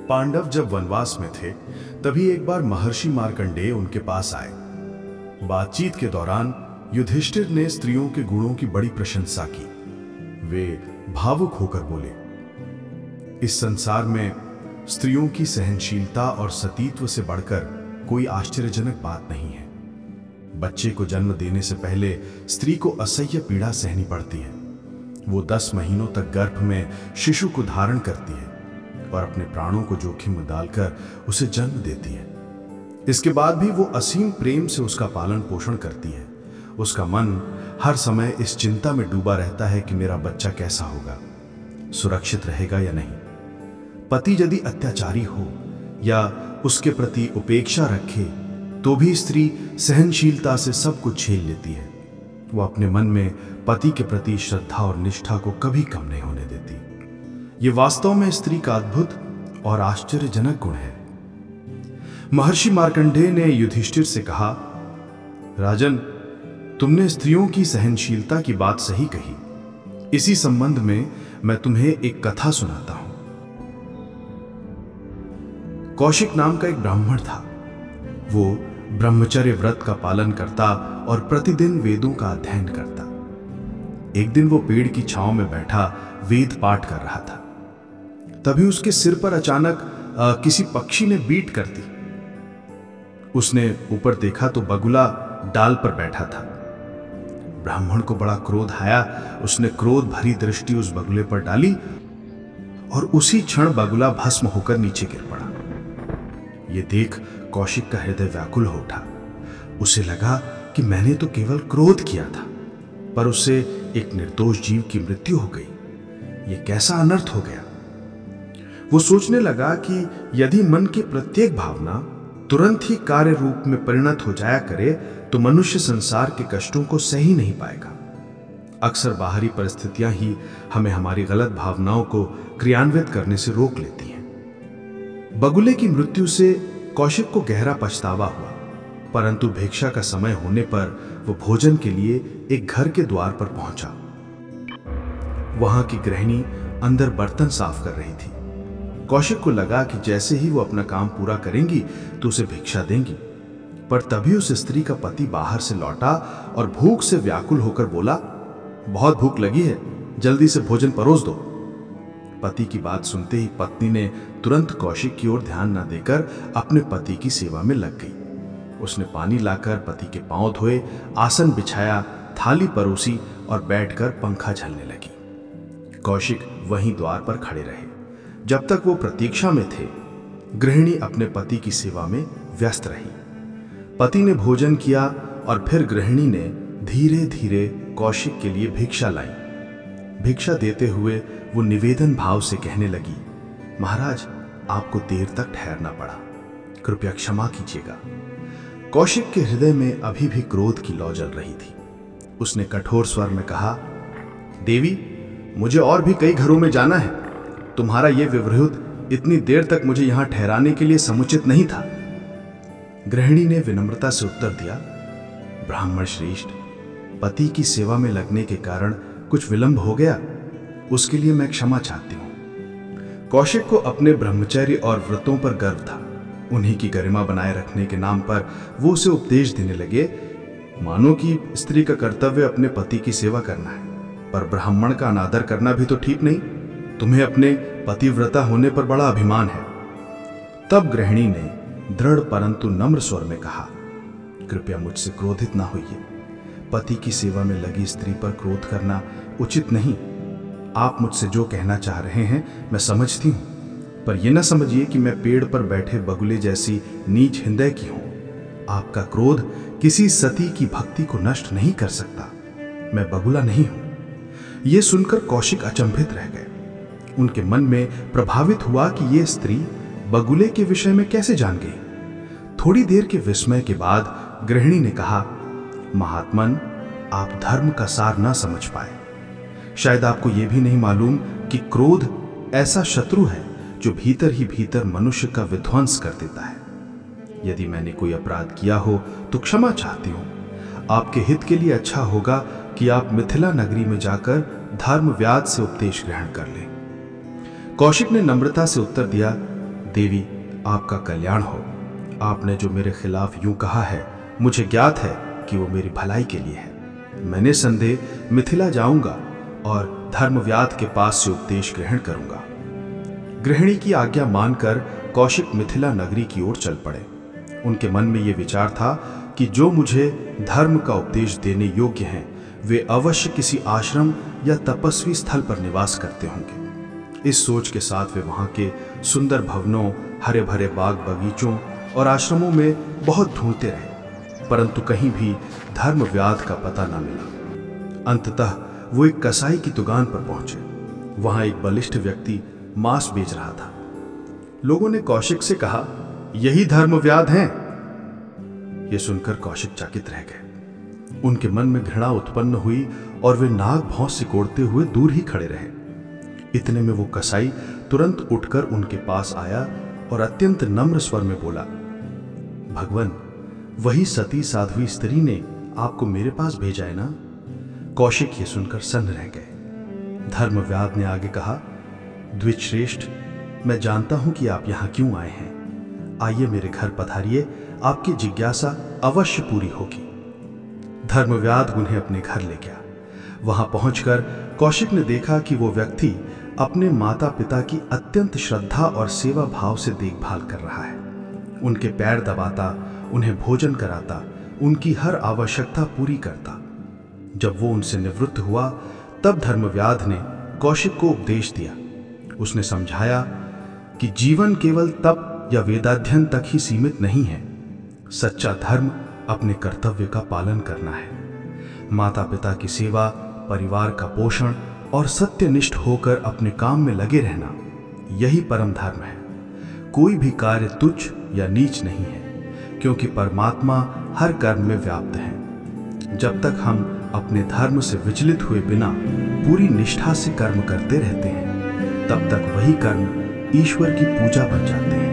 पांडव जब वनवास में थे तभी एक बार महर्षि मार्कंडेय उनके पास आए। बातचीत के दौरान युधिष्ठिर ने स्त्रियों के गुणों की बड़ी प्रशंसा की। वे भावुक होकर बोले, इस संसार में स्त्रियों की सहनशीलता और सतीत्व से बढ़कर कोई आश्चर्यजनक बात नहीं है। बच्चे को जन्म देने से पहले स्त्री को असह्य पीड़ा सहनी पड़ती है। वो 10 महीनों तक गर्भ में शिशु को धारण करती है और अपने प्राणों को जोखिम में डालकर उसे जन्म देती है। इसके बाद भी वो असीम प्रेम से उसका पालन पोषण करती है। उसका मन हर समय इस चिंता में डूबा रहता है कि मेरा बच्चा कैसा होगा, सुरक्षित रहेगा या नहीं। पति यदि अत्याचारी हो या उसके प्रति उपेक्षा रखे तो भी स्त्री सहनशीलता से सब कुछ झेल लेती है। वो अपने मन में पति के प्रति श्रद्धा और निष्ठा को कभी कम नहीं होने देती। ये वास्तव में स्त्री का अद्भुत और आश्चर्यजनक गुण है। महर्षि मार्कंडेय ने युधिष्ठिर से कहा, राजन, तुमने स्त्रियों की सहनशीलता की बात सही कही। इसी संबंध में मैं तुम्हें एक कथा सुनाता हूं। कौशिक नाम का एक ब्राह्मण था। वो ब्रह्मचर्य व्रत का पालन करता और प्रतिदिन वेदों का अध्ययन करता। एक दिन वो पेड़ की छांव में बैठा वेद पाठ कर रहा था। तभी उसके सिर पर अचानक किसी पक्षी ने बीट कर दी। उसने ऊपर देखा तो बगुला डाल पर बैठा था। ब्राह्मण को बड़ा क्रोध आया। उसने क्रोध भरी दृष्टि उस बगुले पर डाली और उसी क्षण बगुला भस्म होकर नीचे गिर पड़ा। ये देख कौशिक का हृदय व्याकुल हो उठा। उसे लगा कि मैंने तो केवल क्रोध किया था, पर उससे एक निर्दोष जीव की मृत्यु हो गई। ये कैसा अनर्थ हो गया। वो सोचने लगा कि यदि मन की प्रत्येक भावना तुरंत ही कार्य रूप में परिणत हो जाया करे तो मनुष्य संसार के कष्टों को सह ही नहीं पाएगा। अक्सर बाहरी परिस्थितियां ही हमें हमारी गलत भावनाओं को क्रियान्वित करने से रोक लेती हैं। बगुले की मृत्यु से कौशिक को गहरा पछतावा हुआ, परंतु भिक्षा का समय होने पर वो भोजन के लिए एक घर के द्वार पर पहुंचा। वहां की गृहिणी अंदर बर्तन साफ कर रही थी। कौशिक को लगा कि जैसे ही वो अपना काम पूरा करेंगी तो उसे भिक्षा देंगी, पर तभी उस स्त्री का पति बाहर से लौटा और भूख से व्याकुल होकर बोला, बहुत भूख लगी है, जल्दी से भोजन परोस दो। पति की बात सुनते ही पत्नी ने तुरंत कौशिक की ओर ध्यान न देकर अपने पति की सेवा में लग गई। उसने पानी लाकर पति के पांव धोए, आसन बिछाया, थाली परोसी और बैठकर पंखा झलने लगी। कौशिक वहीं द्वार पर खड़े रहे। जब तक वो प्रतीक्षा में थे, गृहिणी अपने पति की सेवा में व्यस्त रही। पति ने भोजन किया और फिर गृहिणी ने धीरे धीरे कौशिक के लिए भिक्षा लाई। भिक्षा देते हुए वो निवेदन भाव से कहने लगी, महाराज, आपको देर तक ठहरना पड़ा, कृपया क्षमा कीजिएगा। कौशिक के हृदय में अभी भी क्रोध की लौ जल रही थी। उसने कठोर स्वर में कहा, देवी, मुझे और भी कई घरों में जाना है। तुम्हारा यह विवृत इतनी देर तक मुझे यहां ठहराने के लिए समुचित नहीं था। गृहिणी ने विनम्रता से उत्तर दिया, ब्राह्मण श्रेष्ठ, पति की सेवा में लगने के कारण कुछ विलंब हो गया, उसके लिए मैं क्षमा चाहती हूं। कौशिक को अपने ब्रह्मचर्य और व्रतों पर गर्व था। उन्हीं की गरिमा बनाए रखने के नाम पर वो उसे उपदेश देने लगे, मानो कि स्त्री का कर्तव्य अपने पति की सेवा करना है, पर ब्राह्मण का अनादर करना भी तो ठीक नहीं। तुम्हें अपने पतिव्रता होने पर बड़ा अभिमान है। तब गृहिणी ने दृढ़ परंतु नम्र स्वर में कहा, कृपया मुझसे क्रोधित ना होइए। पति की सेवा में लगी स्त्री पर क्रोध करना उचित नहीं। आप मुझसे जो कहना चाह रहे हैं मैं समझती हूं, पर यह ना समझिए कि मैं पेड़ पर बैठे बगुले जैसी नीच हृदय की हूं। आपका क्रोध किसी सती की भक्ति को नष्ट नहीं कर सकता। मैं बगुला नहीं हूं। यह सुनकर कौशिक अचंभित रह गए। उनके मन में प्रभावित हुआ कि यह स्त्री बगुले के विषय में कैसे जान गई। थोड़ी देर के विस्मय के बाद गृहिणी ने कहा, महात्मन, आप धर्म का सार न समझ पाए। शायद आपको यह भी नहीं मालूम कि क्रोध ऐसा शत्रु है जो भीतर ही भीतर मनुष्य का विध्वंस कर देता है। यदि मैंने कोई अपराध किया हो तो क्षमा चाहती हूं। आपके हित के लिए अच्छा होगा कि आप मिथिला नगरी में जाकर धर्मव्याध से उपदेश ग्रहण कर लें। कौशिक ने नम्रता से उत्तर दिया, देवी, आपका कल्याण हो। आपने जो मेरे खिलाफ यूं कहा है, मुझे ज्ञात है कि वो मेरी भलाई के लिए है। मैं निसंदेह मिथिला जाऊंगा और धर्मव्याध के पास से उपदेश ग्रहण करूंगा। गृहिणी की आज्ञा मानकर कौशिक मिथिला नगरी की ओर चल पड़े। उनके मन में यह विचार था कि जो मुझे धर्म का उपदेश देने योग्य हैं, वे अवश्य किसी आश्रम या तपस्वी स्थल पर निवास करते होंगे। इस सोच के साथ वे वहां के सुंदर भवनों, हरे भरे बाग बगीचों और आश्रमों में बहुत ढूंढते रहे, परंतु कहीं भी धर्मव्याध का पता न मिला। अंततः वो एक कसाई की दुकान पर पहुंचे। वहां एक बलिष्ठ व्यक्ति मांस बेच रहा था। लोगों ने कौशिक से कहा, यही धर्मव्याध हैं। यह सुनकर कौशिक चकित रह गए। उनके मन में घृणा उत्पन्न हुई और वे नाग भौं सिकोड़ते हुए दूर ही खड़े रहे। इतने में वो कसाई तुरंत उठकर उनके पास आया और अत्यंत नम्र स्वर में बोला, भगवन, वही सती साध्वी स्त्री ने आपको मेरे पास भेजा है ना? कौशिक ये सुनकर सन्न रह गए। धर्मव्याध ने आगे कहा, द्विजश्रेष्ठ, मैं जानता हूं कि आप यहां क्यों आए हैं। आइए मेरे घर पधारिए, आपकी जिज्ञासा अवश्य पूरी होगी। धर्मव्याध उन्हें अपने घर ले गया। वहां पहुंचकर कौशिक ने देखा कि वो व्यक्ति अपने माता पिता की अत्यंत श्रद्धा और सेवा भाव से देखभाल कर रहा है। उनके पैर दबाता, उन्हें भोजन कराता, उनकी हर आवश्यकता पूरी करता। जब वो उनसे निवृत्त हुआ, तब धर्मव्याध ने कौशिक को उपदेश दिया। उसने समझाया कि जीवन केवल तप या वेदाध्ययन तक ही सीमित नहीं है। सच्चा धर्म अपने कर्तव्य का पालन करना है। माता पिता की सेवा, परिवार का पोषण और सत्यनिष्ठ होकर अपने काम में लगे रहना, यही परम धर्म है। कोई भी कार्य तुच्छ या नीच नहीं है, क्योंकि परमात्मा हर कर्म में व्याप्त है। जब तक हम अपने धर्म से विचलित हुए बिना पूरी निष्ठा से कर्म करते रहते हैं, तब तक वही कर्म ईश्वर की पूजा बन जाते हैं।